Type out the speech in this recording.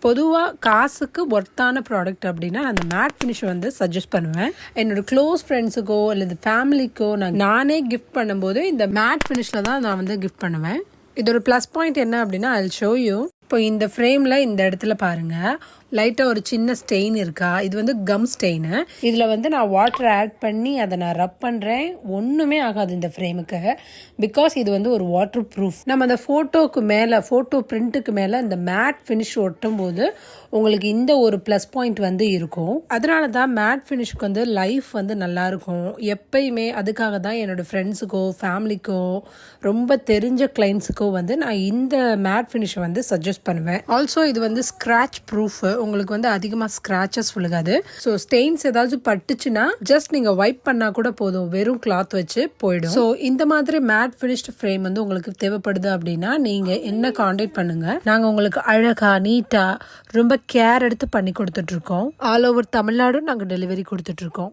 பொதுவாக காசுக்கு ஒர்த்தான ப்ராடக்ட் அப்படின்னா அந்த மேட் ஃபினிஷ் வந்து சஜஸ்ட் பண்ணுவேன். என்னோட க்ளோஸ் ஃப்ரெண்ட்ஸுக்கோ அல்லது ஃபேமிலிக்கோ நானே கிஃப்ட் பண்ணும்போது இந்த மேட் ஃபினிஷில் தான் நான் வந்து கிஃப்ட் பண்ணுவேன். இதோட ப்ளஸ் பாயிண்ட் என்ன அப்படின்னா ஐ ஷோ யூ. இப்போ இந்த ஃப்ரேமில் இந்த இடத்துல பாருங்கள், லைட்டாக ஒரு சின்ன ஸ்டெயின் இருக்கா, இது வந்து கம் ஸ்டெயின். இதில் வந்து நான் வாட்டர் ஆட் பண்ணி அதை நான் ரப் பண்ணுறேன், ஒன்றுமே ஆகாது இந்த ஃப்ரேமுக்கு. பிகாஸ் இது வந்து ஒரு வாட்டர் ப்ரூஃப். நம்ம அந்த ஃபோட்டோக்கு மேலே, ஃபோட்டோ பிரிண்ட்டுக்கு மேலே இந்த மேட் ஃபினிஷ் ஒட்டும் போது உங்களுக்கு இந்த ஒரு ப்ளஸ் பாயிண்ட் வந்து இருக்கும். அதனால தான் மேட் ஃபினிஷ்க்கு வந்து லைஃப் வந்து நல்லாயிருக்கும் எப்பயுமே. அதுக்காக தான் என்னோடய ஃப்ரெண்ட்ஸுக்கோ ஃபேமிலிக்கோ ரொம்ப தெரிஞ்ச கிளைண்ட்ஸுக்கோ வந்து நான் இந்த மேட் ஃபினிஷை வந்து சஜஸ்ட் பண்ணுவேன். ஆல்சோ இது வந்து ஸ்க்ராட்ச் ப்ரூஃப், உங்களுக்கு வந்து அதிகமாக ஸ்க்ராச்சஸ் விழுகாது. ஸோ ஸ்டெயின்ஸ் ஏதாவது பட்டுச்சுன்னா ஜஸ்ட் நீங்கள் வைப் பண்ணால் கூட போதும், வெறும் கிளாத் வச்சு போயிடும். ஸோ இந்த மாதிரி மேட் ஃபினிஷ்டு ஃப்ரேம் வந்து உங்களுக்கு தேவைப்படுது அப்படின்னா நீங்கள் என்ன காண்டாக்ட் பண்ணுங்கள். நாங்கள் உங்களுக்கு அழகாக நீட்டாக ரொம்ப கேர் எடுத்து பண்ணி கொடுத்துட்ருக்கோம். ஆல் ஓவர் தமிழ்நாடு நாங்கள் டெலிவரி கொடுத்துட்ருக்கோம்.